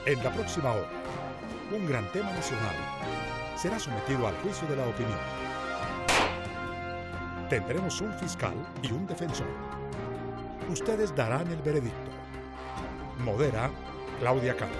En la próxima hora, un gran tema nacional será sometido al juicio de la opinión. Tendremos un fiscal y un defensor. Ustedes darán el veredicto. Modera Claudia Cano.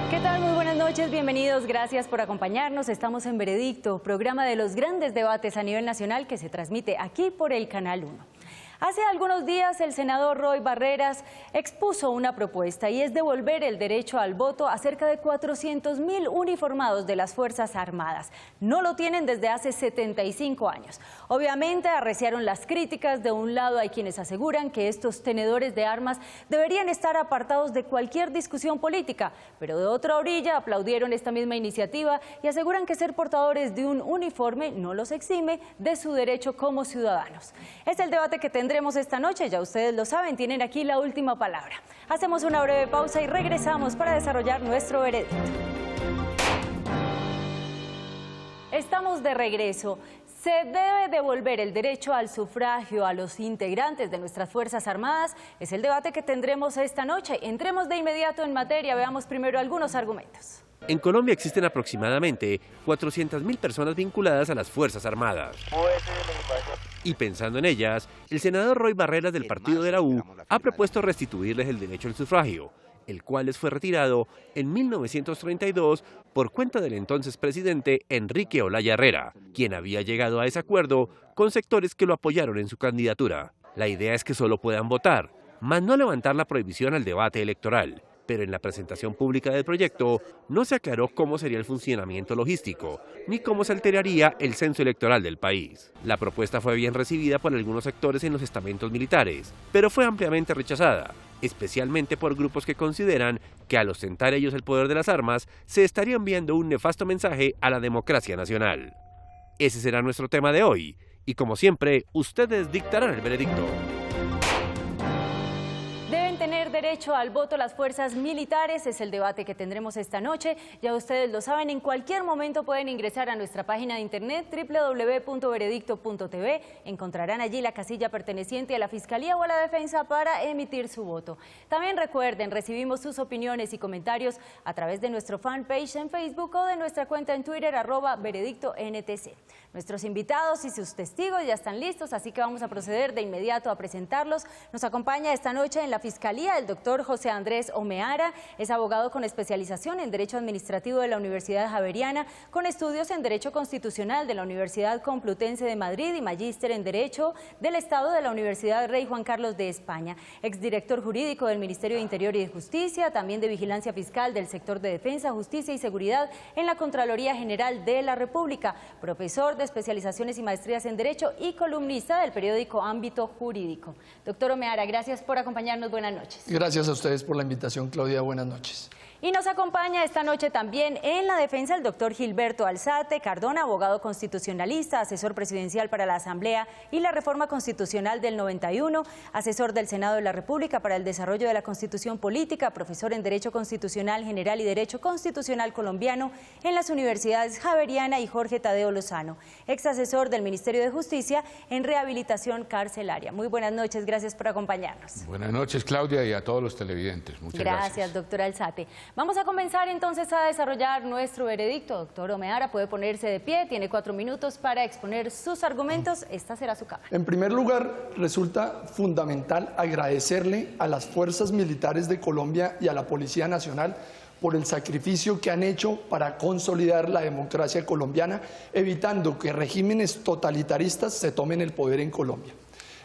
¿Qué tal? Muy buenas noches, bienvenidos, gracias por acompañarnos. Estamos en Veredicto, programa de los grandes debates a nivel nacional que se transmite aquí por el Canal 1. Hace algunos días el senador Roy Barreras expuso una propuesta y es devolver el derecho al voto a cerca de 400.000 uniformados de las Fuerzas Armadas. No lo tienen desde hace 75 años. Obviamente arreciaron las críticas. De un lado hay quienes aseguran que estos tenedores de armas deberían estar apartados de cualquier discusión política, pero de otra orilla aplaudieron esta misma iniciativa y aseguran que ser portadores de un uniforme no los exime de su derecho como ciudadanos. Es el debate que tendremos esta noche, ya ustedes lo saben, tienen aquí la última palabra. Hacemos una breve pausa y regresamos para desarrollar nuestro veredicto. Estamos de regreso. ¿Se debe devolver el derecho al sufragio a los integrantes de nuestras Fuerzas Armadas? Es el debate que tendremos esta noche. Entremos de inmediato en materia, veamos primero algunos argumentos. En Colombia existen aproximadamente 400.000 personas vinculadas a las Fuerzas Armadas. Y pensando en ellas, el senador Roy Barreras del partido de la U ha propuesto restituirles el derecho al sufragio, el cual les fue retirado en 1932 por cuenta del entonces presidente Enrique Olaya Herrera, quien había llegado a ese acuerdo con sectores que lo apoyaron en su candidatura. La idea es que solo puedan votar, más no levantar la prohibición al debate electoral. Pero en la presentación pública del proyecto no se aclaró cómo sería el funcionamiento logístico, ni cómo se alteraría el censo electoral del país. La propuesta fue bien recibida por algunos sectores en los estamentos militares, pero fue ampliamente rechazada, especialmente por grupos que consideran que al ostentar ellos el poder de las armas, se estaría enviando un nefasto mensaje a la democracia nacional. Ese será nuestro tema de hoy, y como siempre, ustedes dictarán el veredicto. Tener derecho al voto las fuerzas militares es el debate que tendremos esta noche. Ya ustedes lo saben, en cualquier momento pueden ingresar a nuestra página de internet www.veredicto.tv. Encontrarán allí la casilla perteneciente a la Fiscalía o a la Defensa para emitir su voto. También recuerden, recibimos sus opiniones y comentarios a través de nuestro fanpage en Facebook o de nuestra cuenta en Twitter @veredictontc. Nuestros invitados y sus testigos ya están listos, así que vamos a proceder de inmediato a presentarlos. Nos acompaña esta noche en la Fiscalía el doctor José Andrés Omeara, es abogado con especialización en Derecho Administrativo de la Universidad Javeriana, con estudios en Derecho Constitucional de la Universidad Complutense de Madrid y magíster en Derecho del Estado de la Universidad Rey Juan Carlos de España, exdirector jurídico del Ministerio de Interior y de Justicia, también de Vigilancia Fiscal del sector de Defensa, Justicia y Seguridad en la Contraloría General de la República, profesor de especializaciones y maestrías en Derecho y columnista del periódico Ámbito Jurídico. Doctor Omeara, gracias por acompañarnos, buenas noches. Gracias a ustedes por la invitación, Claudia, buenas noches. Y nos acompaña esta noche también en la defensa el doctor Gilberto Alzate Cardona, abogado constitucionalista, asesor presidencial para la Asamblea y la Reforma Constitucional del 91, asesor del Senado de la República para el desarrollo de la Constitución Política, profesor en Derecho Constitucional General y Derecho Constitucional Colombiano en las Universidades Javeriana y Jorge Tadeo Lozano, ex asesor del Ministerio de Justicia en Rehabilitación Carcelaria. Muy buenas noches, gracias por acompañarnos. Buenas noches, Claudia, y a todos los televidentes. Muchas gracias. Gracias, doctor Alzate. Vamos a comenzar entonces a desarrollar nuestro veredicto. Doctor Omeara, puede ponerse de pie, tiene 4 minutos para exponer sus argumentos. Esta será su cámara. En primer lugar, resulta fundamental agradecerle a las fuerzas militares de Colombia y a la Policía Nacional por el sacrificio que han hecho para consolidar la democracia colombiana, evitando que regímenes totalitaristas se tomen el poder en Colombia.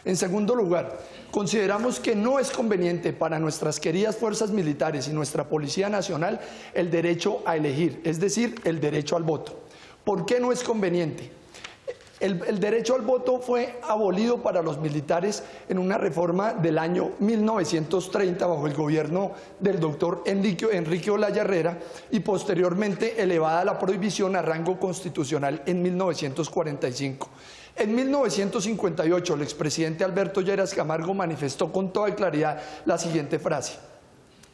En segundo lugar, consideramos que no es conveniente para nuestras queridas fuerzas militares y nuestra Policía Nacional el derecho a elegir, es decir, el derecho al voto. ¿Por qué no es conveniente? El derecho al voto fue abolido para los militares en una reforma del año 1930 bajo el gobierno del doctor Enrique Olaya Herrera y posteriormente elevada la prohibición a rango constitucional en 1945. En 1958 el expresidente Alberto Lleras Camargo manifestó con toda claridad la siguiente frase: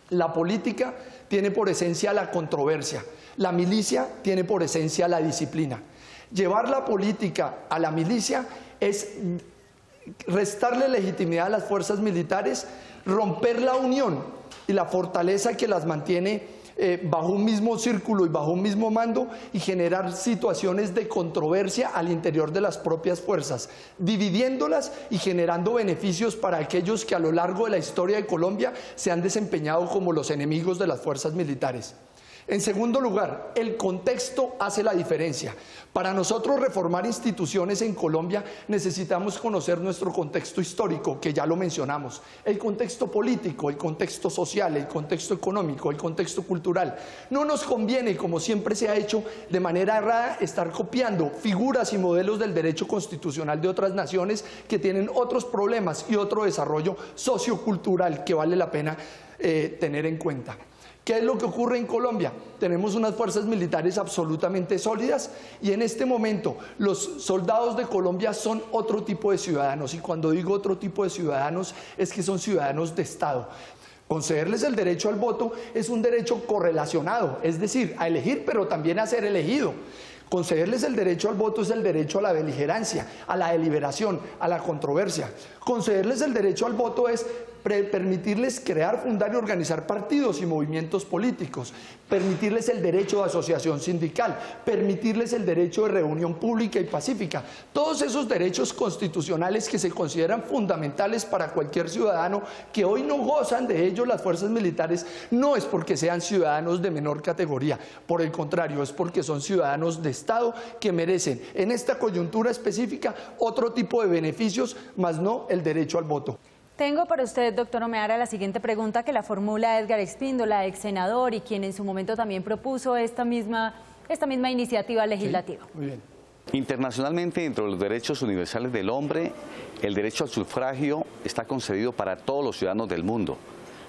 la política tiene por esencia la controversia, la milicia tiene por esencia la disciplina. Llevar la política a la milicia es restarle legitimidad a las fuerzas militares, romper la unión y la fortaleza que las mantiene bajo un mismo círculo y bajo un mismo mando, y generar situaciones de controversia al interior de las propias fuerzas, dividiéndolas y generando beneficios para aquellos que a lo largo de la historia de Colombia se han desempeñado como los enemigos de las fuerzas militares. En segundo lugar, el contexto hace la diferencia. Para nosotros reformar instituciones en Colombia necesitamos conocer nuestro contexto histórico, que ya lo mencionamos, el contexto político, el contexto social, el contexto económico, el contexto cultural. No nos conviene, como siempre se ha hecho de manera errada, estar copiando figuras y modelos del derecho constitucional de otras naciones que tienen otros problemas y otro desarrollo sociocultural que vale la pena tener en cuenta. ¿Qué es lo que ocurre en Colombia? Tenemos unas fuerzas militares absolutamente sólidas y en este momento los soldados de Colombia son otro tipo de ciudadanos, y cuando digo otro tipo de ciudadanos es que son ciudadanos de Estado. Concederles el derecho al voto es un derecho correlacionado, es decir, a elegir pero también a ser elegido. Concederles el derecho al voto es el derecho a la beligerancia, a la deliberación, a la controversia. Concederles el derecho al voto es permitirles crear, fundar y organizar partidos y movimientos políticos, permitirles el derecho de asociación sindical, permitirles el derecho de reunión pública y pacífica. Todos esos derechos constitucionales que se consideran fundamentales para cualquier ciudadano, que hoy no gozan de ellos las fuerzas militares, no es porque sean ciudadanos de menor categoría, por el contrario, es porque son ciudadanos de Estado que merecen en esta coyuntura específica otro tipo de beneficios, más no el derecho al voto. Tengo para usted, doctor Omeara, la siguiente pregunta que la formula Edgar Espíndola, ex senador y quien en su momento también propuso esta misma iniciativa legislativa. Sí, muy bien. Internacionalmente, dentro de los derechos universales del hombre, el derecho al sufragio está concedido para todos los ciudadanos del mundo.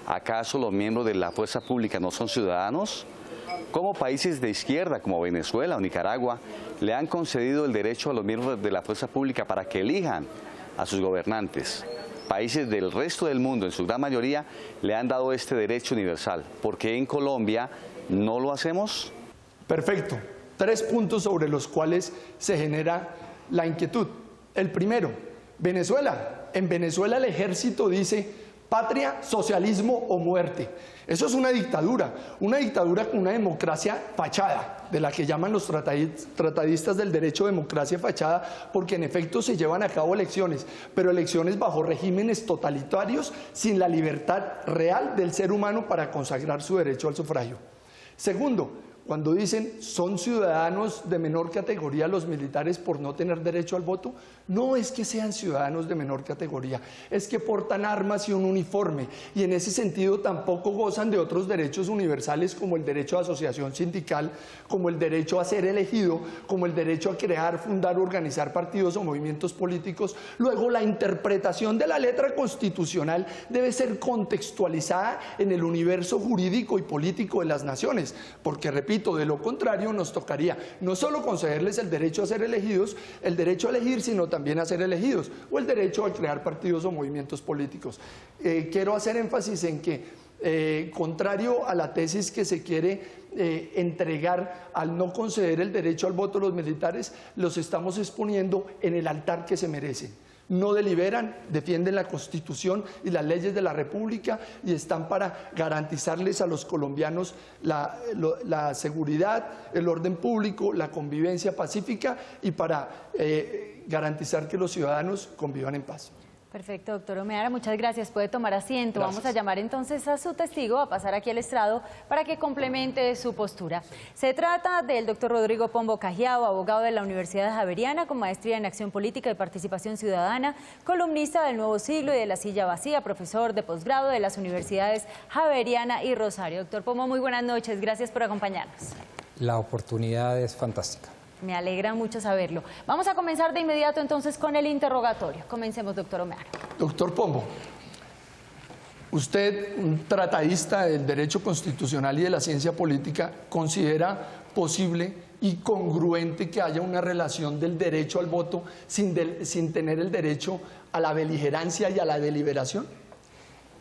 ¿Acaso los miembros de la fuerza pública no son ciudadanos? ¿Cómo países de izquierda como Venezuela o Nicaragua le han concedido el derecho a los miembros de la fuerza pública para que elijan a sus gobernantes? Países del resto del mundo, en su gran mayoría, le han dado este derecho universal. ¿Por qué en Colombia no lo hacemos? Perfecto. 3 puntos sobre los cuales se genera la inquietud. El primero, Venezuela. En Venezuela el ejército dice: patria, socialismo o muerte. Eso es una dictadura con una democracia fachada, de la que llaman los tratadistas del derecho democracia fachada, porque en efecto se llevan a cabo elecciones, pero elecciones bajo regímenes totalitarios, sin la libertad real del ser humano para consagrar su derecho al sufragio. Segundo, cuando dicen son ciudadanos de menor categoría los militares por no tener derecho al voto, no es que sean ciudadanos de menor categoría, es que portan armas y un uniforme, y en ese sentido tampoco gozan de otros derechos universales como el derecho a asociación sindical, como el derecho a ser elegido, como el derecho a crear, fundar, organizar partidos o movimientos políticos. Luego, la interpretación de la letra constitucional debe ser contextualizada en el universo jurídico y político de las naciones, porque, repito, de lo contrario nos tocaría no solo concederles el derecho a ser elegidos, el derecho a elegir, sino también a ser elegidos, o el derecho a crear partidos o movimientos políticos. Quiero hacer énfasis en que, contrario a la tesis que se quiere entregar al no conceder el derecho al voto a los militares, los estamos exponiendo en el altar que se merecen. No deliberan, defienden la Constitución y las leyes de la República y están para garantizarles a los colombianos la seguridad, el orden público, la convivencia pacífica y para garantizar que los ciudadanos convivan en paz. Perfecto, doctor Omeara, muchas gracias. Puede tomar asiento. Gracias. Vamos a llamar entonces a su testigo, a pasar aquí al estrado para que complemente su postura. Se trata del doctor Rodrigo Pombo Cajiao, abogado de la Universidad Javeriana con maestría en Acción Política y Participación Ciudadana, columnista del Nuevo Siglo y de La Silla Vacía, profesor de posgrado de las Universidades Javeriana y Rosario. Doctor Pombo, muy buenas noches. Gracias por acompañarnos. La oportunidad es fantástica. Me alegra mucho saberlo. Vamos a comenzar de inmediato entonces con el interrogatorio. Comencemos, doctor Omeara. Doctor Pombo, usted, un tratadista del derecho constitucional y de la ciencia política, ¿considera posible y congruente que haya una relación del derecho al voto sin tener el derecho a la beligerancia y a la deliberación?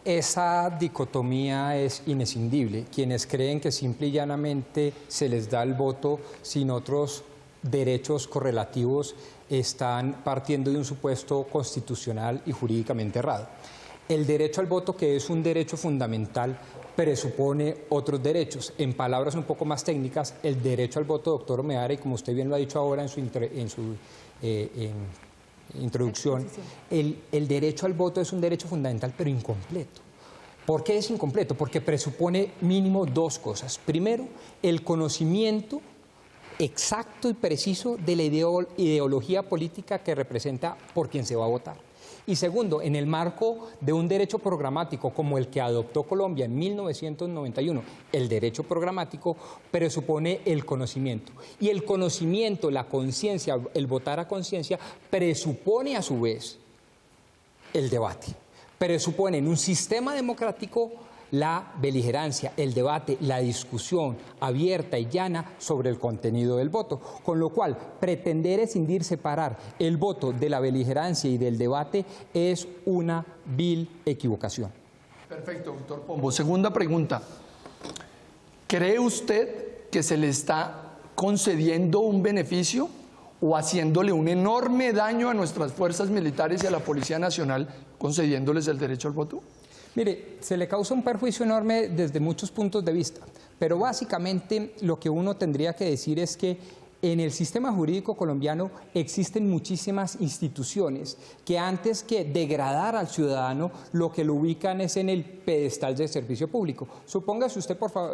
Esa dicotomía es inescindible. Quienes creen que simple y llanamente se les da el voto sin otros derechos correlativos están partiendo de un supuesto constitucional y jurídicamente errado. El derecho al voto, que es un derecho fundamental presupone otros derechos. En palabras un poco más técnicas, el derecho al voto, doctor Omeara, y como usted bien lo ha dicho ahora en su introducción, el derecho al voto es un derecho fundamental pero incompleto. ¿Por qué es incompleto? Porque presupone mínimo dos cosas. Primero, el conocimiento exacto y preciso de la ideología política que representa por quien se va a votar. Y segundo, en el marco de un derecho programático como el que adoptó Colombia en 1991, el derecho programático presupone el conocimiento. Y el conocimiento, la conciencia, el votar a conciencia, presupone a su vez el debate. Presupone en un sistema democrático la beligerancia, el debate, la discusión abierta y llana sobre el contenido del voto, con lo cual pretender escindir, separar el voto de la beligerancia y del debate es una vil equivocación. Perfecto, doctor Pombo. Segunda pregunta. ¿Cree usted que se le está concediendo un beneficio o haciéndole un enorme daño a nuestras fuerzas militares y a la Policía Nacional concediéndoles el derecho al voto? Mire, se le causa un perjuicio enorme desde muchos puntos de vista, pero básicamente lo que uno tendría que decir es que en el sistema jurídico colombiano existen muchísimas instituciones que antes que degradar al ciudadano, lo que lo ubican es en el pedestal del servicio público. Supóngase usted, por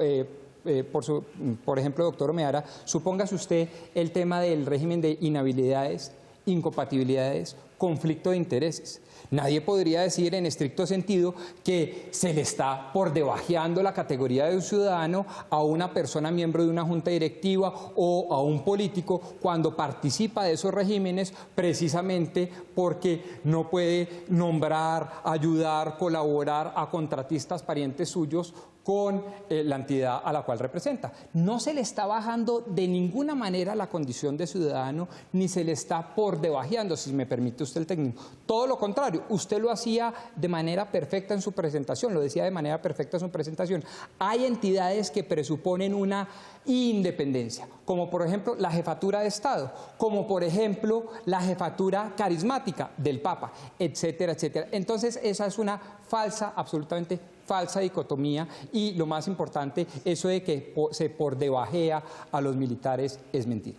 ejemplo, doctor Omeara, supóngase usted el tema del régimen de inhabilidades, incompatibilidades, conflicto de intereses. Nadie podría decir en estricto sentido que se le está por debajeando la categoría de un ciudadano a una persona miembro de una junta directiva o a un político cuando participa de esos regímenes precisamente porque no puede nombrar, ayudar, colaborar a contratistas parientes suyos con la entidad a la cual representa. No se le está bajando de ninguna manera la condición de ciudadano, ni se le está por debajeando, si me permite usted el término. Todo lo contrario, usted lo hacía de manera perfecta en su presentación, lo decía de manera perfecta en su presentación. Hay entidades que presuponen una independencia, como por ejemplo la jefatura de Estado, como por ejemplo la jefatura carismática del Papa, etcétera, etcétera. Entonces esa es una falsa, absolutamente falsa dicotomía y lo más importante, eso de que se por debajea a los militares es mentira.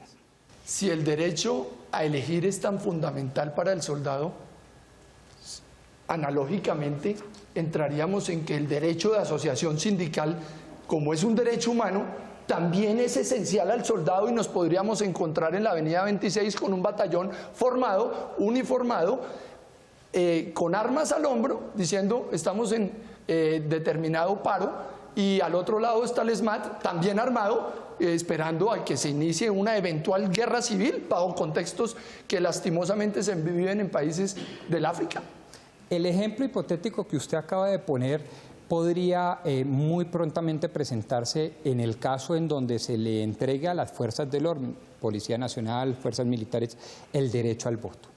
Si el derecho a elegir es tan fundamental para el soldado, analógicamente entraríamos en que el derecho de asociación sindical, como es un derecho humano, también es esencial al soldado y nos podríamos encontrar en la avenida 26 con un batallón formado, uniformado, con armas al hombro, diciendo estamos en determinado paro, y al otro lado está el SMAT, también armado, esperando a que se inicie una eventual guerra civil bajo contextos que lastimosamente se viven en países del África. El ejemplo hipotético que usted acaba de poner podría muy prontamente presentarse en el caso en donde se le entregue a las fuerzas del orden, Policía Nacional, fuerzas militares, el derecho al voto.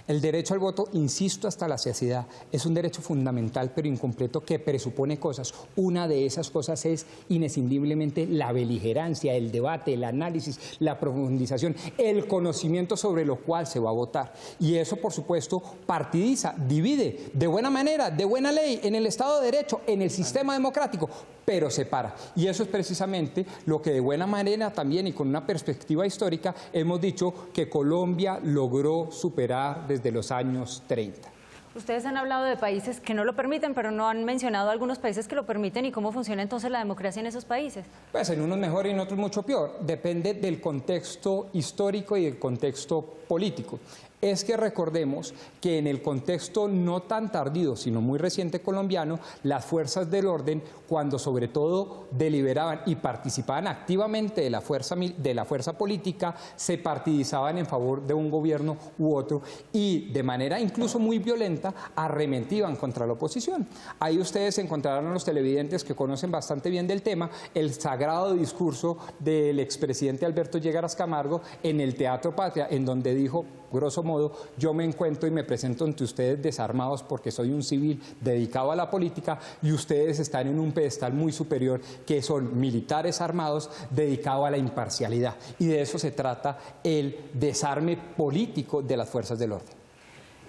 El derecho al voto, insisto hasta la saciedad, es un derecho fundamental pero incompleto que presupone cosas. Una de esas cosas es inescindiblemente la beligerancia, el debate, el análisis, la profundización, el conocimiento sobre lo cual se va a votar. Y eso, por supuesto, partidiza, divide de buena manera, de buena ley, en el Estado de Derecho, en el sistema democrático, pero separa. Y eso es precisamente lo que de buena manera también y con una perspectiva histórica hemos dicho que Colombia logró superar desde los años 30. Ustedes han hablado de países que no lo permiten, pero no han mencionado algunos países que lo permiten y cómo funciona entonces la democracia en esos países. Pues en unos mejor y en otros mucho peor. Depende del contexto histórico y del contexto político. Es que recordemos que en el contexto no tan tardío, sino muy reciente colombiano, las fuerzas del orden, cuando sobre todo deliberaban y participaban activamente de la fuerza política, se partidizaban en favor de un gobierno u otro y de manera incluso muy violenta arremetían contra la oposición. Ahí ustedes encontrarán a los televidentes que conocen bastante bien del tema el sagrado discurso del expresidente Alberto Lleras Camargo en el Teatro Patria, en donde dijo, grosso modo, yo me encuentro y me presento ante ustedes desarmados porque soy un civil dedicado a la política y ustedes están en un pedestal muy superior que son militares armados dedicados a la imparcialidad. Y de eso se trata el desarme político de las fuerzas del orden.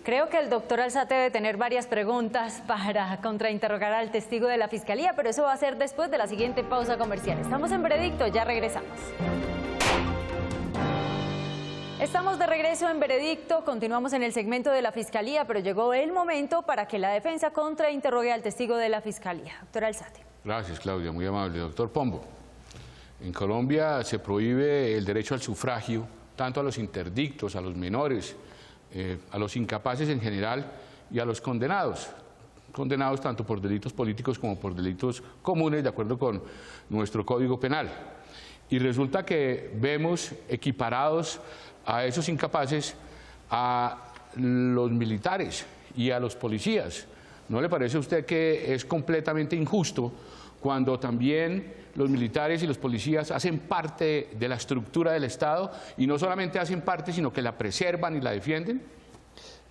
Creo que el doctor Alzate debe tener varias preguntas para contrainterrogar al testigo de la Fiscalía, pero eso va a ser después de la siguiente pausa comercial. Estamos en Veredicto, ya regresamos. Estamos de regreso en Veredicto, continuamos en el segmento de la Fiscalía, pero llegó el momento para que la defensa contrainterrogue al testigo de la Fiscalía. Doctor Alzate. Gracias, Claudia, muy amable. Doctor Pombo, en Colombia se prohíbe el derecho al sufragio, tanto a los interdictos, a los menores, a los incapaces en general y a los condenados. Condenados tanto por delitos políticos como por delitos comunes, de acuerdo con nuestro Código Penal. Y resulta que vemos equiparados a esos incapaces a los militares y a los policías. ¿No le parece a usted que es completamente injusto cuando también los militares y los policías hacen parte de la estructura del Estado y no solamente hacen parte, sino que la preservan y la defienden?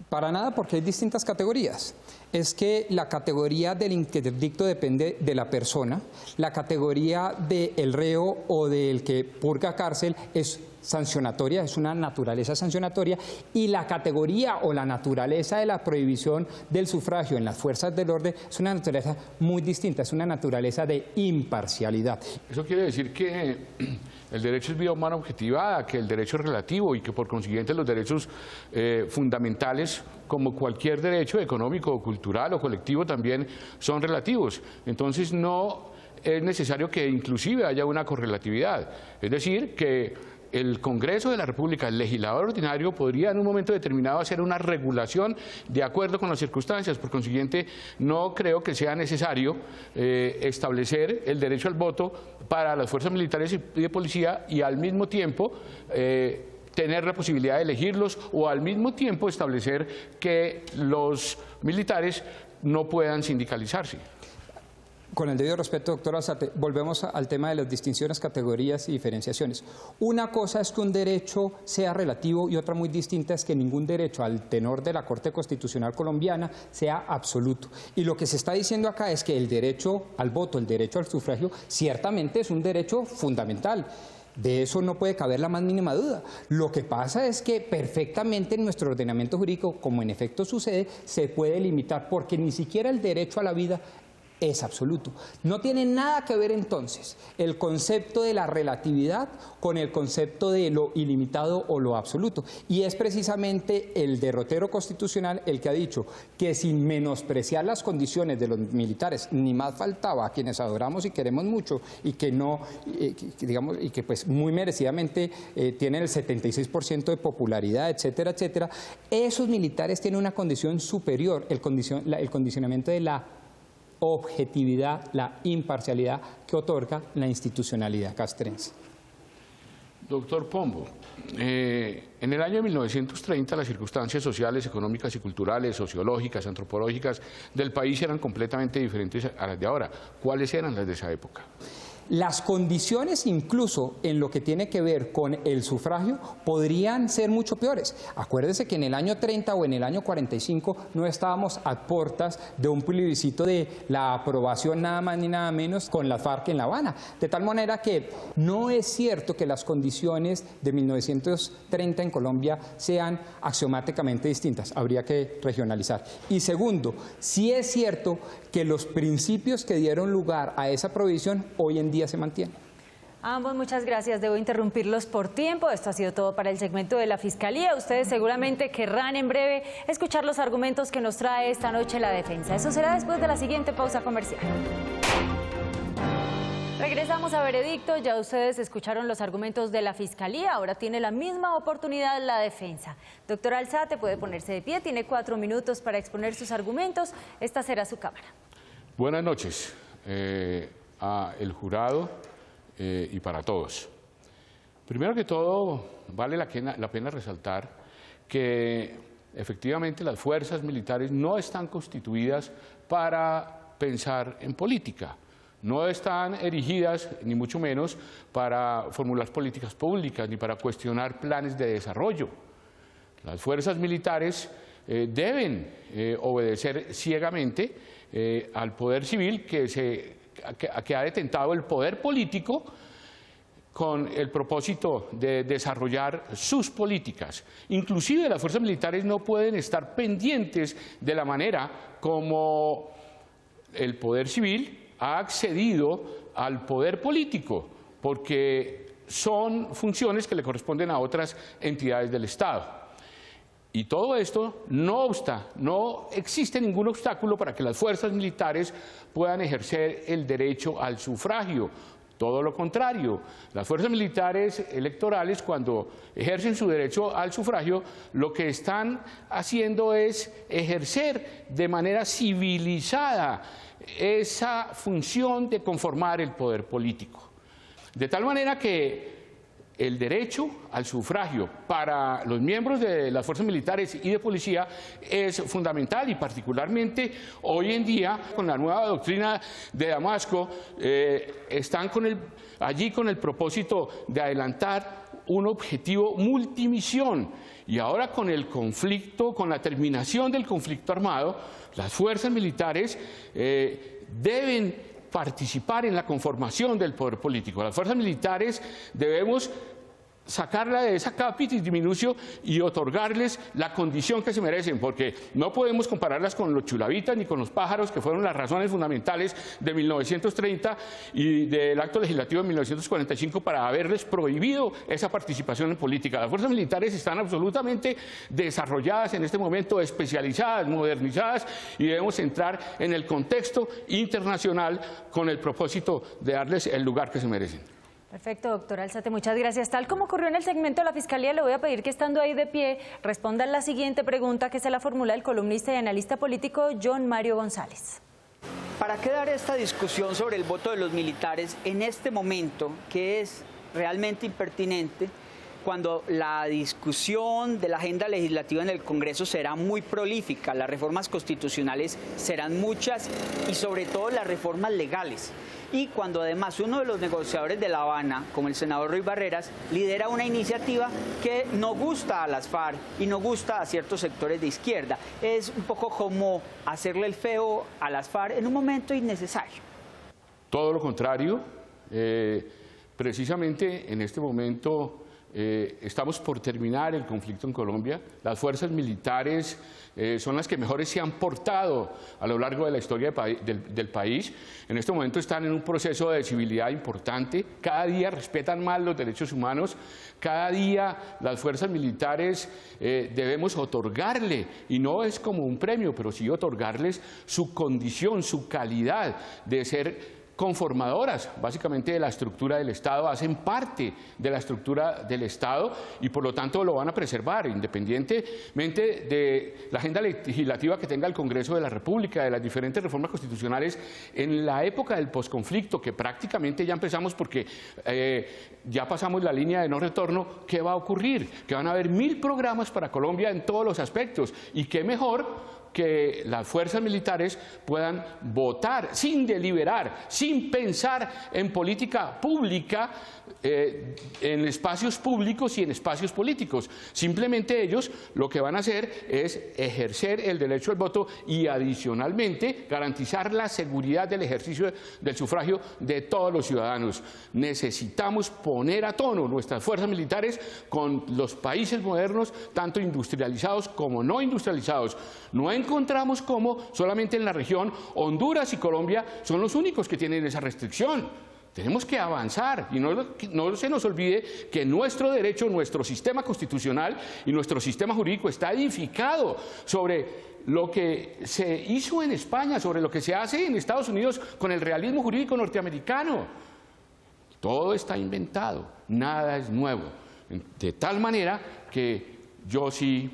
Para nada, porque hay distintas categorías. Es que la categoría del interdicto depende de la persona, la categoría del reo o del que purga cárcel es sancionatoria, es una naturaleza sancionatoria, y la categoría o la naturaleza de la prohibición del sufragio en las fuerzas del orden es una naturaleza muy distinta, es una naturaleza de imparcialidad. Eso quiere decir que el derecho es vida humana objetivada, que el derecho es relativo y que por consiguiente los derechos fundamentales, como cualquier derecho económico, cultural o colectivo, también son relativos. Entonces no es necesario que inclusive haya una correlatividad, es decir, que el Congreso de la República, el legislador ordinario, podría en un momento determinado hacer una regulación de acuerdo con las circunstancias. Por consiguiente, no creo que sea necesario establecer el derecho al voto para las fuerzas militares y de policía y al mismo tiempo tener la posibilidad de elegirlos o al mismo tiempo establecer que los militares no puedan sindicalizarse. Con el debido respeto, doctor Alzate, volvemos al tema de las distinciones, categorías y diferenciaciones. Una cosa es que un derecho sea relativo y otra muy distinta es que ningún derecho al tenor de la Corte Constitucional colombiana sea absoluto. Y lo que se está diciendo acá es que el derecho al voto, el derecho al sufragio, ciertamente es un derecho fundamental. De eso no puede caber la más mínima duda. Lo que pasa es que perfectamente en nuestro ordenamiento jurídico, como en efecto sucede, se puede limitar, porque ni siquiera el derecho a la vida es absoluto. No tiene nada que ver entonces el concepto de la relatividad con el concepto de lo ilimitado o lo absoluto. Y es precisamente el derrotero constitucional el que ha dicho que sin menospreciar las condiciones de los militares, ni más faltaba, a quienes adoramos y queremos mucho y que no, digamos, y que pues muy merecidamente tienen el 76% de popularidad, etcétera, etcétera, esos militares tienen una condición superior, el condicionamiento de la objetividad, la imparcialidad que otorga la institucionalidad castrense. Doctor Pombo, en el año 1930 las circunstancias sociales, económicas y culturales, sociológicas, antropológicas del país eran completamente diferentes a las de ahora. ¿Cuáles eran las de esa época? Las condiciones, incluso en lo que tiene que ver con el sufragio, podrían ser mucho peores. Acuérdese que en el año 30 o en el año 45 no estábamos a puertas de un plebiscito de la aprobación nada más ni nada menos con las FARC en La Habana. De tal manera que no es cierto que las condiciones de 1930 en Colombia sean axiomáticamente distintas. Habría que regionalizar. Y segundo, sí es cierto que los principios que dieron lugar a esa prohibición hoy en día se mantienen. A ambos muchas gracias, debo interrumpirlos por tiempo. Esto ha sido todo para el segmento de la Fiscalía. Ustedes seguramente querrán en breve escuchar los argumentos que nos trae esta noche la defensa. Eso será después de la siguiente pausa comercial. Regresamos a Veredicto, ya ustedes escucharon los argumentos de la Fiscalía, ahora tiene la misma oportunidad la defensa. Doctor Alzate puede ponerse de pie, tiene 4 minutos para exponer sus argumentos, esta será su cámara. Buenas noches al jurado y para todos. Primero que todo, vale la pena resaltar que efectivamente las fuerzas militares no están constituidas para pensar en política. No están erigidas, ni mucho menos, para formular políticas públicas, ni para cuestionar planes de desarrollo. Las fuerzas militares deben obedecer ciegamente al poder civil que ha detentado el poder político con el propósito de desarrollar sus políticas. Inclusive las fuerzas militares no pueden estar pendientes de la manera como el poder civil ha accedido al poder político, porque son funciones que le corresponden a otras entidades del Estado. Y todo esto no obsta, no existe ningún obstáculo para que las fuerzas militares puedan ejercer el derecho al sufragio. Todo lo contrario, las fuerzas militares electorales, cuando ejercen su derecho al sufragio, lo que están haciendo es ejercer de manera civilizada esa función de conformar el poder político. De tal manera que el derecho al sufragio para los miembros de las fuerzas militares y de policía es fundamental, y particularmente hoy en día con la nueva doctrina de Damasco están allí con el propósito de adelantar un objetivo multimisión, y ahora con el conflicto, con la terminación del conflicto armado, las fuerzas militares deben participar en la conformación del poder político. Las fuerzas militares debemos sacarla de esa capitis diminutio y otorgarles la condición que se merecen, porque no podemos compararlas con los chulavitas ni con los pájaros, que fueron las razones fundamentales de 1930 y del acto legislativo de 1945 para haberles prohibido esa participación en política. Las fuerzas militares están absolutamente desarrolladas en este momento, especializadas, modernizadas, y debemos entrar en el contexto internacional con el propósito de darles el lugar que se merecen. Perfecto, doctor Alzate, muchas gracias. Tal como ocurrió en el segmento de la Fiscalía, le voy a pedir que, estando ahí de pie, respondan la siguiente pregunta, que se la formula el columnista y analista político John Mario González. ¿Para qué dar esta discusión sobre el voto de los militares en este momento, que es realmente impertinente, cuando la discusión de la agenda legislativa en el Congreso será muy prolífica, las reformas constitucionales serán muchas y sobre todo las reformas legales? Y cuando además uno de los negociadores de La Habana, como el senador Roy Barreras, lidera una iniciativa que no gusta a las FARC y no gusta a ciertos sectores de izquierda. Es un poco como hacerle el feo a las FARC en un momento innecesario. Todo lo contrario, precisamente en este momento estamos por terminar el conflicto en Colombia. Las fuerzas militares son las que mejores se han portado a lo largo de la historia del país. En este momento están en un proceso de civilidad importante. Cada día respetan más los derechos humanos. Cada día las fuerzas militares debemos otorgarle, y no es como un premio, pero sí otorgarles su condición, su calidad de ser conformadoras básicamente de la estructura del Estado, hacen parte de la estructura del Estado y por lo tanto lo van a preservar independientemente de la agenda legislativa que tenga el Congreso de la República, de las diferentes reformas constitucionales. En la época del posconflicto, que prácticamente ya empezamos porque ya pasamos la línea de no retorno, ¿qué va a ocurrir? Que van a haber 1000 programas para Colombia en todos los aspectos, y qué mejor que las fuerzas militares puedan votar sin deliberar, sin pensar en política pública, en espacios públicos y en espacios políticos. Simplemente ellos lo que van a hacer es ejercer el derecho al voto y adicionalmente garantizar la seguridad del ejercicio del sufragio de todos los ciudadanos. Necesitamos poner a tono nuestras fuerzas militares con los países modernos, tanto industrializados como no industrializados. No encontramos cómo solamente en la región Honduras y Colombia son los únicos que tienen esa restricción. Tenemos que avanzar y no se nos olvide que nuestro derecho, nuestro sistema constitucional y nuestro sistema jurídico está edificado sobre lo que se hizo en España, sobre lo que se hace en Estados Unidos con el realismo jurídico norteamericano. Todo está inventado, nada es nuevo. De tal manera que yo sí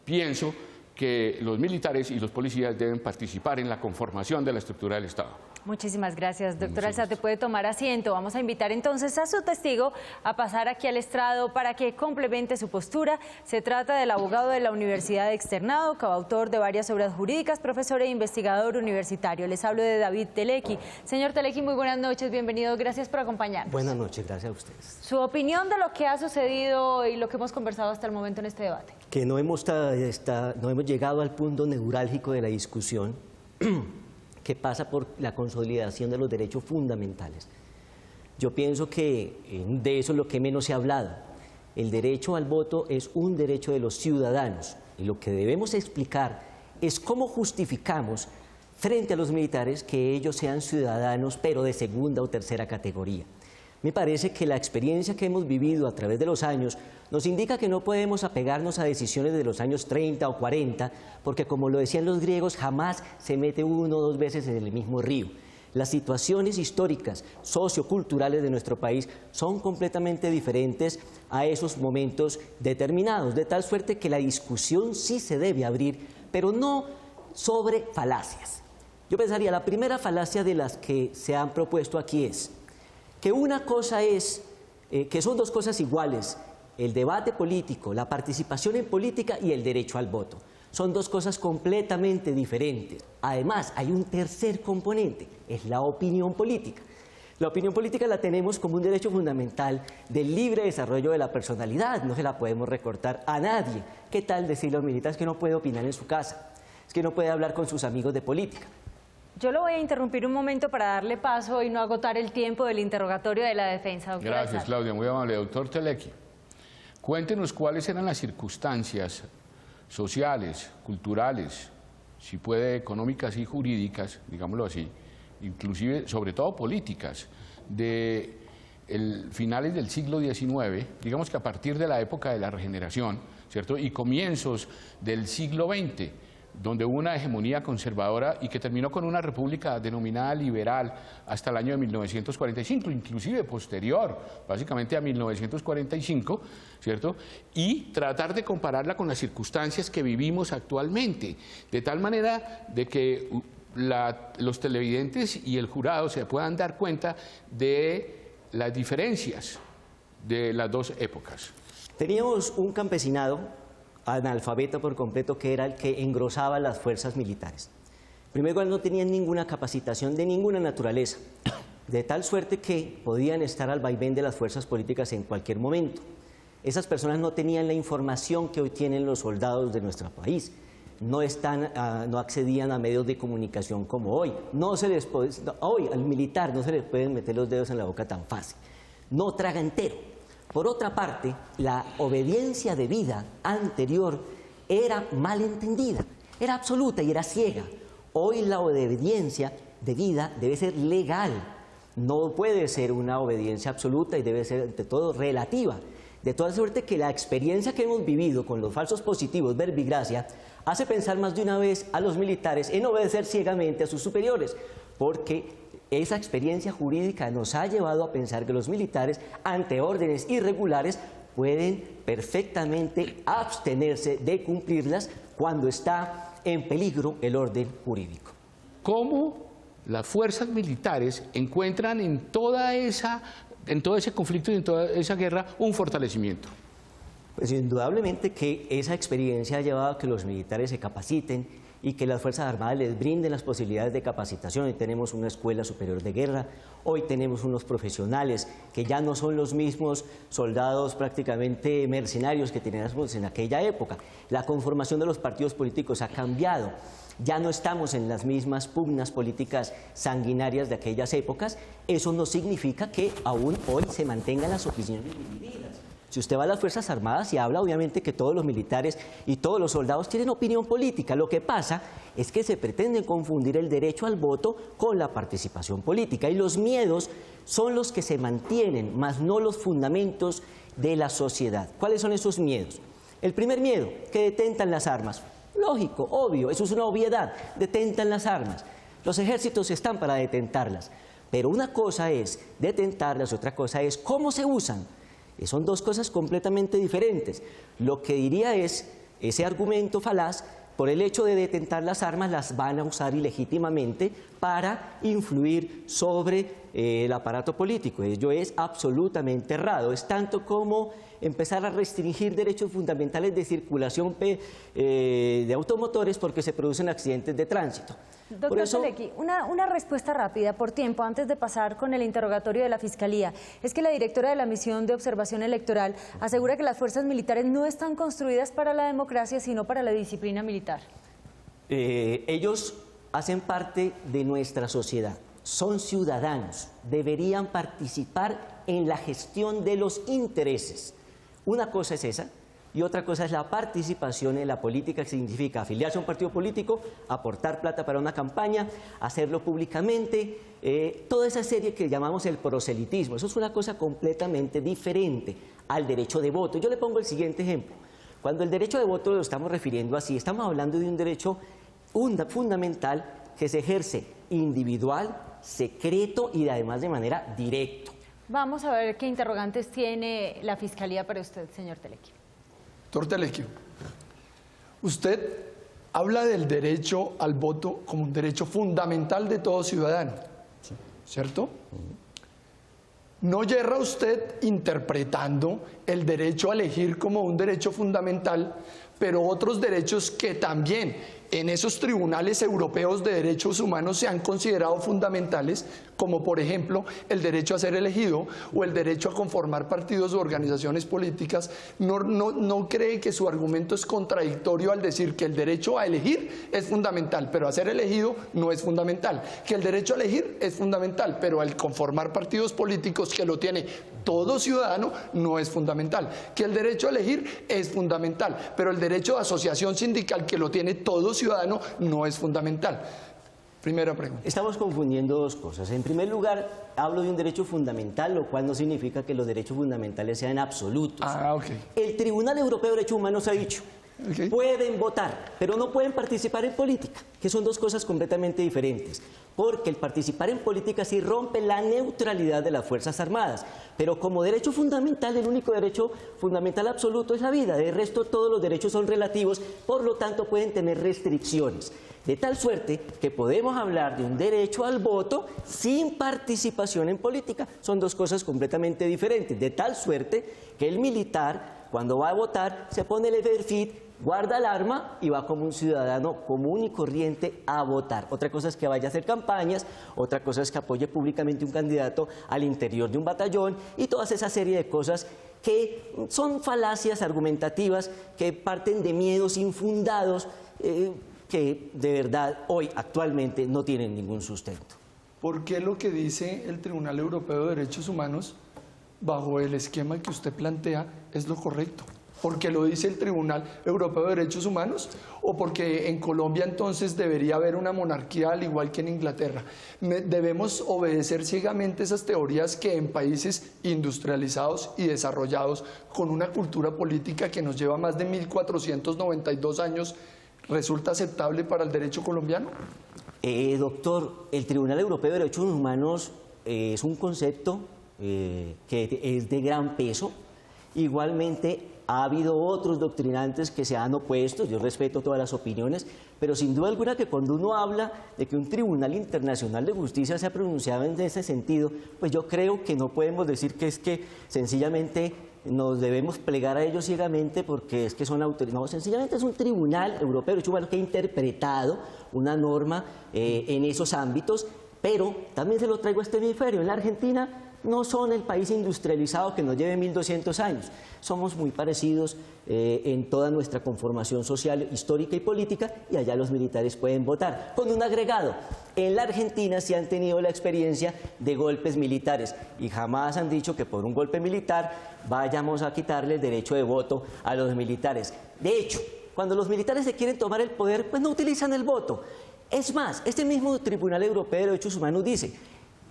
pienso que los militares y los policías deben participar en la conformación de la estructura del Estado. Muchísimas gracias, doctor Alzate. Puede tomar asiento. Vamos a invitar entonces a su testigo a pasar aquí al estrado para que complemente su postura. Se trata del abogado de la Universidad Externado, coautor de varias obras jurídicas, profesor e investigador universitario. Les hablo de David Telequi. Señor Telequi, muy buenas noches, bienvenido, gracias por acompañarnos. Buenas noches, gracias a ustedes. Su opinión de lo que ha sucedido y lo que hemos conversado hasta el momento en este debate. Que no hemos llegado al punto neurálgico de la discusión que pasa por la consolidación de los derechos fundamentales. Yo pienso que de eso es lo que menos se ha hablado. El derecho al voto es un derecho de los ciudadanos y lo que debemos explicar es cómo justificamos frente a los militares que ellos sean ciudadanos pero de segunda o tercera categoría. Me parece que la experiencia que hemos vivido a través de los años nos indica que no podemos apegarnos a decisiones de los años 30 o 40, porque como lo decían los griegos, jamás se mete uno o dos veces en el mismo río. Las situaciones históricas, socioculturales de nuestro país son completamente diferentes a esos momentos determinados, de tal suerte que la discusión sí se debe abrir, pero no sobre falacias. Yo pensaría, la primera falacia de las que se han propuesto aquí es que una cosa es, que son dos cosas iguales, el debate político, la participación en política y el derecho al voto. Son dos cosas completamente diferentes. Además, hay un tercer componente, es la opinión política. La opinión política la tenemos como un derecho fundamental del libre desarrollo de la personalidad, no se la podemos recortar a nadie. ¿Qué tal decirle a los militares que no puede opinar en su casa? Es que no puede hablar con sus amigos de política. Yo lo voy a interrumpir un momento para darle paso y no agotar el tiempo del interrogatorio de la defensa. Doctora Gracias, Claudia, muy amable. Doctor Telequi, cuéntenos cuáles eran las circunstancias sociales, culturales, si puede económicas y jurídicas, digámoslo así, inclusive sobre todo políticas, de finales del siglo XIX, digamos que a partir de la época de la regeneración, ¿cierto? Y comienzos del siglo XX, donde hubo una hegemonía conservadora y que terminó con una república denominada liberal hasta el año de 1945, inclusive posterior, básicamente a 1945, ¿cierto? Y tratar de compararla con las circunstancias que vivimos actualmente, de tal manera de que los televidentes y el jurado se puedan dar cuenta de las diferencias de las dos épocas. Teníamos un campesinado analfabeta por completo, que era el que engrosaba las fuerzas militares. En primer lugar, no tenían ninguna capacitación de ninguna naturaleza, de tal suerte que podían estar al vaivén de las fuerzas políticas en cualquier momento. Esas personas no tenían la información que hoy tienen los soldados de nuestro país, no accedían a medios de comunicación como hoy. Hoy al militar no se les pueden meter los dedos en la boca tan fácil, no traga entero. Por otra parte, la obediencia de vida anterior era mal entendida, era absoluta y era ciega. Hoy la obediencia de vida debe ser legal, no puede ser una obediencia absoluta y debe ser ante todo relativa. De toda suerte que la experiencia que hemos vivido con los falsos positivos verbigracia hace pensar más de una vez a los militares en obedecer ciegamente a sus superiores, porque esa experiencia jurídica nos ha llevado a pensar que los militares, ante órdenes irregulares, pueden perfectamente abstenerse de cumplirlas cuando está en peligro el orden jurídico. ¿Cómo las fuerzas militares encuentran en todo ese conflicto y en toda esa guerra un fortalecimiento? Pues indudablemente que esa experiencia ha llevado a que los militares se capaciten y que las Fuerzas Armadas les brinden las posibilidades de capacitación. Hoy tenemos una escuela superior de guerra, hoy tenemos unos profesionales que ya no son los mismos soldados prácticamente mercenarios que teníamos en aquella época. La conformación de los partidos políticos ha cambiado. Ya no estamos en las mismas pugnas políticas sanguinarias de aquellas épocas. Eso no significa que aún hoy se mantengan las opiniones divididas. Si usted va a las Fuerzas Armadas y habla, obviamente que todos los militares y todos los soldados tienen opinión política. Lo que pasa es que se pretende confundir el derecho al voto con la participación política. Y los miedos son los que se mantienen, más no los fundamentos de la sociedad. ¿Cuáles son esos miedos? El primer miedo, que detentan las armas. Lógico, obvio, eso es una obviedad, detentan las armas. Los ejércitos están para detentarlas. Pero una cosa es detentarlas, otra cosa es cómo se usan. Son dos cosas completamente diferentes. Lo que diría es, ese argumento falaz, por el hecho de detentar las armas, las van a usar ilegítimamente para influir sobre el aparato político. Ello es absolutamente errado. Es tanto como empezar a restringir derechos fundamentales de circulación de automotores porque se producen accidentes de tránsito. Doctor Telequi, una respuesta rápida por tiempo antes de pasar con el interrogatorio de la Fiscalía. Es que la directora de la Misión de Observación Electoral asegura que las fuerzas militares no están construidas para la democracia, sino para la disciplina militar. Ellos hacen parte de nuestra sociedad. son ciudadanos, deberían participar en la gestión de los intereses. Una cosa es esa, y otra cosa es la participación en la política, que significa afiliarse a un partido político, aportar plata para una campaña, hacerlo públicamente, toda esa serie que llamamos el proselitismo. Eso es una cosa completamente diferente al derecho de voto. Yo le pongo el siguiente ejemplo. Cuando el derecho de voto lo estamos refiriendo así, estamos hablando de un derecho fundamental que se ejerce individual, secreto y además de manera directa. Vamos a ver qué interrogantes tiene la Fiscalía para usted, señor Telequio. Doctor Telequio, usted habla del derecho al voto como un derecho fundamental de todo ciudadano, ¿cierto? ¿No yerra usted interpretando el derecho a elegir como un derecho fundamental, pero otros derechos que también en esos tribunales europeos de derechos humanos se han considerado fundamentales, como por ejemplo el derecho a ser elegido o el derecho a conformar partidos o organizaciones políticas? ¿No cree que su argumento es contradictorio al decir que el derecho a elegir es fundamental, pero a ser elegido no es fundamental? Que el derecho a elegir es fundamental, pero al conformar partidos políticos, que lo tiene todo ciudadano, no es fundamental. Que el derecho a elegir es fundamental, pero el derecho de asociación sindical, que lo tiene todo ciudadano, no es fundamental. Primera pregunta. Estamos confundiendo dos cosas. En primer lugar, hablo de un derecho fundamental, lo cual no significa que los derechos fundamentales sean absolutos. El Tribunal Europeo de Derechos Humanos ha dicho, pueden votar, pero no pueden participar en política, que son dos cosas completamente diferentes. Porque el participar en política sí rompe la neutralidad de las Fuerzas Armadas, pero como derecho fundamental, el único derecho fundamental absoluto es la vida. De resto, todos los derechos son relativos, por lo tanto pueden tener restricciones. De tal suerte que podemos hablar de un derecho al voto sin participación en política. Son dos cosas completamente diferentes. De tal suerte que el militar, cuando va a votar, se pone el everfit, guarda el arma y va como un ciudadano común y corriente a votar. Otra cosa es que vaya a hacer campañas, otra cosa es que apoye públicamente un candidato al interior de un batallón y toda esa serie de cosas que son falacias argumentativas, que parten de miedos infundados, que de verdad hoy actualmente no tienen ningún sustento. ¿Por qué lo que dice el Tribunal Europeo de Derechos Humanos, bajo el esquema que usted plantea, es lo correcto? ¿Porque lo dice el Tribunal Europeo de Derechos Humanos? ¿O porque en Colombia entonces debería haber una monarquía al igual que en Inglaterra? ¿Debemos obedecer ciegamente esas teorías que en países industrializados y desarrollados, con una cultura política que nos lleva más de 1492 años, resulta aceptable para el derecho colombiano? Doctor, el Tribunal Europeo de Derechos Humanos es un concepto que es de gran peso. Igualmente, ha habido otros doctrinantes que se han opuesto, yo respeto todas las opiniones, pero sin duda alguna que cuando uno habla de que un Tribunal Internacional de Justicia se ha pronunciado en ese sentido, pues yo creo que no podemos decir que es que sencillamente nos debemos plegar a ellos ciegamente porque es que son autoridades. No, sencillamente es un Tribunal Europeo de Derechos Humanos que ha interpretado una norma en esos ámbitos, pero también se lo traigo a este hemisferio. En la Argentina no son el país industrializado que nos lleve 1200 años. Somos muy parecidos en toda nuestra conformación social, histórica y política, y allá los militares pueden votar. Con un agregado, en la Argentina sí han tenido la experiencia de golpes militares y jamás han dicho que por un golpe militar vayamos a quitarle el derecho de voto a los militares. De hecho, cuando los militares se quieren tomar el poder, pues no utilizan el voto. Es más, este mismo Tribunal Europeo de Derechos Humanos dice: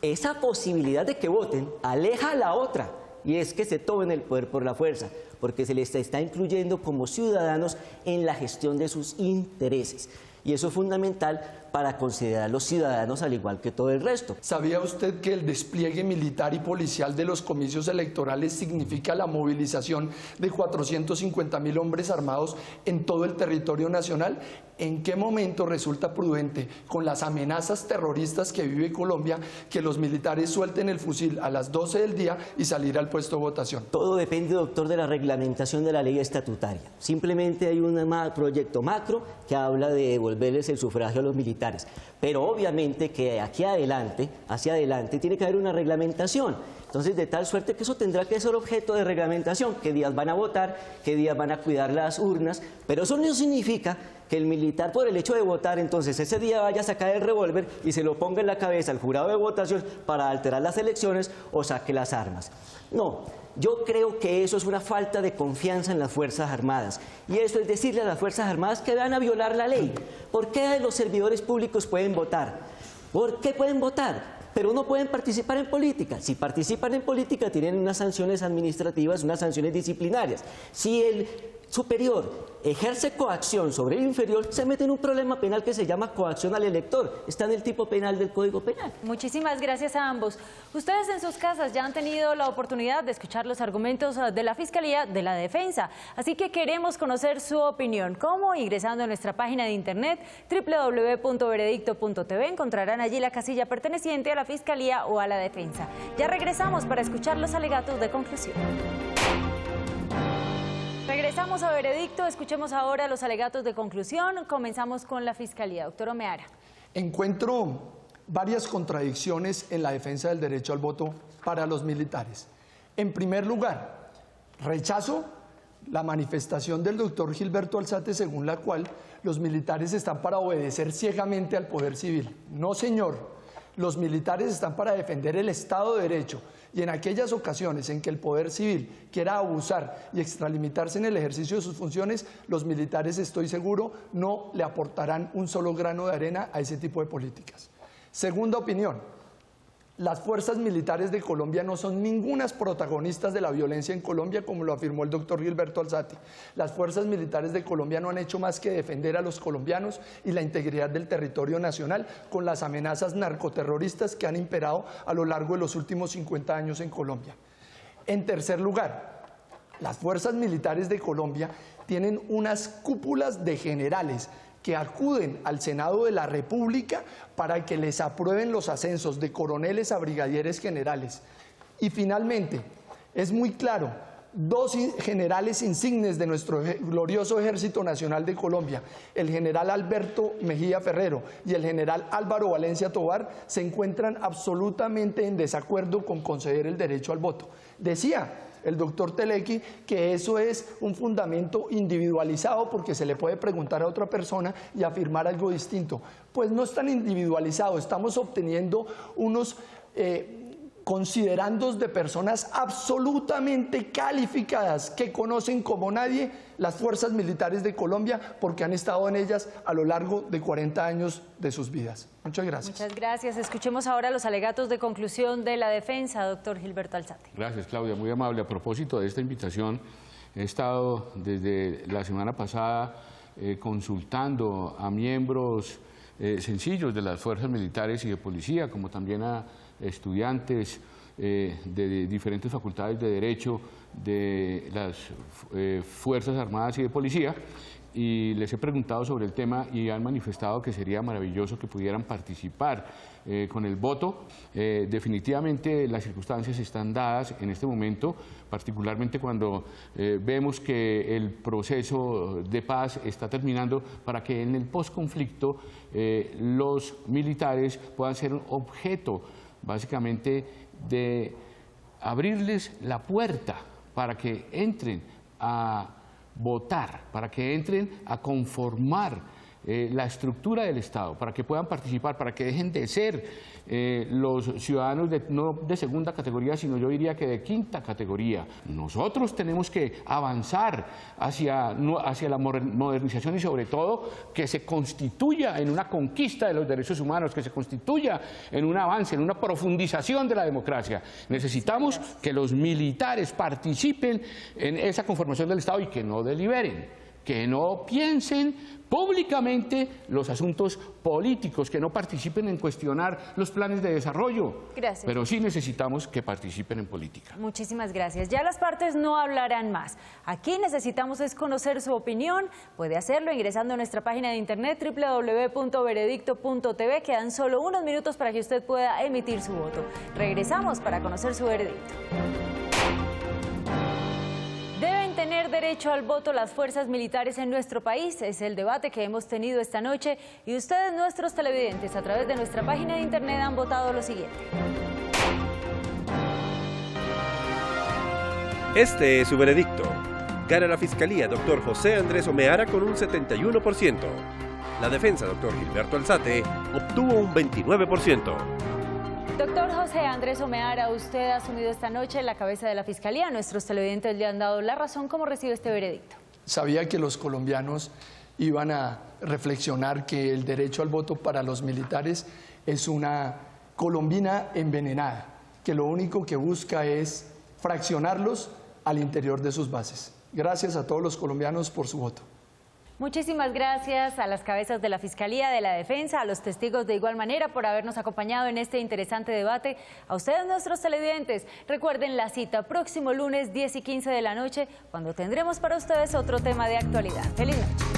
esa posibilidad de que voten aleja a la otra, y es que se tomen el poder por la fuerza, porque se les está incluyendo como ciudadanos en la gestión de sus intereses. Y eso es fundamental para considerar a los ciudadanos al igual que todo el resto. ¿Sabía usted que el despliegue militar y policial de los comicios electorales significa la movilización de 450.000 hombres armados en todo el territorio nacional? ¿En qué momento resulta prudente, con las amenazas terroristas que vive Colombia, que los militares suelten el fusil a las 12 del día y salir al puesto de votación? Todo depende, doctor, de la reglamentación de la ley estatutaria. Simplemente hay un proyecto macro que habla de devolverles el sufragio a los militares. Pero obviamente que hacia adelante, tiene que haber una reglamentación. Entonces, de tal suerte que eso tendrá que ser objeto de reglamentación. ¿Qué días van a votar? ¿Qué días van a cuidar las urnas? Pero eso no significa que el militar, por el hecho de votar, entonces ese día vaya a sacar el revólver y se lo ponga en la cabeza al jurado de votación para alterar las elecciones o saque las armas. No, yo creo que eso es una falta de confianza en las Fuerzas Armadas. Y eso es decirle a las Fuerzas Armadas que van a violar la ley. ¿Por qué los servidores públicos pueden votar? ¿Por qué pueden votar? Pero no pueden participar en política. Si participan en política tienen unas sanciones administrativas, unas sanciones disciplinarias. Si el superior ejerce coacción sobre el inferior, se mete en un problema penal que se llama coacción al elector. Está en el tipo penal del Código Penal. Muchísimas gracias a ambos. Ustedes en sus casas ya han tenido la oportunidad de escuchar los argumentos de la Fiscalía, de la Defensa. Así que queremos conocer su opinión. ¿Cómo? Ingresando a nuestra página de internet www.veredicto.tv encontrarán allí la casilla perteneciente a la Fiscalía o a la Defensa. Ya regresamos para escuchar los alegatos de conclusión. Regresamos a Veredicto, escuchemos ahora los alegatos de conclusión. Comenzamos con la Fiscalía. Doctor Omeara. Encuentro varias contradicciones en la defensa del derecho al voto para los militares. En primer lugar, rechazo la manifestación del doctor Gilberto Alzate según la cual los militares están para obedecer ciegamente al poder civil. No, señor. Los militares están para defender el Estado de Derecho y en aquellas ocasiones en que el poder civil quiera abusar y extralimitarse en el ejercicio de sus funciones, los militares, estoy seguro, no le aportarán un solo grano de arena a ese tipo de políticas. Segunda opinión. Las fuerzas militares de Colombia no son ningunas protagonistas de la violencia en Colombia, como lo afirmó el doctor Gilberto Alzate. Las fuerzas militares de Colombia no han hecho más que defender a los colombianos y la integridad del territorio nacional con las amenazas narcoterroristas que han imperado a lo largo de los últimos 50 años en Colombia. En tercer lugar, las fuerzas militares de Colombia tienen unas cúpulas de generales que acuden al Senado de la República para que les aprueben los ascensos de coroneles a brigadieres generales. Y finalmente, es muy claro, dos generales insignes de nuestro glorioso Ejército Nacional de Colombia, el general Alberto Mejía Ferrero y el general Álvaro Valencia Tovar, se encuentran absolutamente en desacuerdo con conceder el derecho al voto. Decía el doctor Telequi que eso es un fundamento individualizado porque se le puede preguntar a otra persona y afirmar algo distinto. Pues no es tan individualizado, estamos obteniendo unos considerandos de personas absolutamente calificadas que conocen como nadie las fuerzas militares de Colombia porque han estado en ellas a lo largo de 40 años de sus vidas. Muchas gracias. Muchas gracias. Escuchemos ahora los alegatos de conclusión de la Defensa, doctor Gilberto Alzate. Gracias, Claudia, muy amable. A propósito de esta invitación, he estado desde la semana pasada consultando a miembros sencillos de las fuerzas militares y de policía, como también a estudiantes de diferentes facultades de Derecho de las Fuerzas Armadas y de Policía, y les he preguntado sobre el tema y han manifestado que sería maravilloso que pudieran participar con el voto. Definitivamente las circunstancias están dadas en este momento, particularmente cuando vemos que el proceso de paz está terminando, para que en el posconflicto los militares puedan ser objeto básicamente de abrirles la puerta para que entren a votar, para que entren a conformar la estructura del Estado, para que puedan participar, para que dejen de ser los ciudadanos no de segunda categoría, sino yo diría que de quinta categoría. Nosotros tenemos que avanzar hacia la modernización y sobre todo que se constituya en una conquista de los derechos humanos, que se constituya en un avance, en una profundización de la democracia. Necesitamos que los militares participen en esa conformación del Estado y que no deliberen, que no piensen públicamente los asuntos políticos, que no participen en cuestionar los planes de desarrollo. Gracias. Pero sí necesitamos que participen en política. Muchísimas gracias. Ya las partes no hablarán más. Aquí necesitamos es conocer su opinión. Puede hacerlo ingresando a nuestra página de internet www.veredicto.tv. Quedan solo unos minutos para que usted pueda emitir su voto. Regresamos para conocer su veredicto. ¿Deben tener derecho al voto las fuerzas militares en nuestro país? Es el debate que hemos tenido esta noche y ustedes, nuestros televidentes, a través de nuestra página de internet han votado lo siguiente. Este es su veredicto. Gana la Fiscalía, doctor José Andrés Omeara, con un 71%. La defensa, doctor Gilberto Alzate, obtuvo un 29%. Doctor José Andrés Omeara, usted ha asumido esta noche la cabeza de la Fiscalía. Nuestros televidentes le han dado la razón. ¿Cómo recibe este veredicto? Sabía que los colombianos iban a reflexionar que el derecho al voto para los militares es una colombina envenenada, que lo único que busca es fraccionarlos al interior de sus bases. Gracias a todos los colombianos por su voto. Muchísimas gracias a las cabezas de la Fiscalía, de la Defensa, a los testigos de igual manera por habernos acompañado en este interesante debate. A ustedes, nuestros televidentes, recuerden la cita próximo lunes 10 y 15 de la noche, cuando tendremos para ustedes otro tema de actualidad. ¡Feliz noche!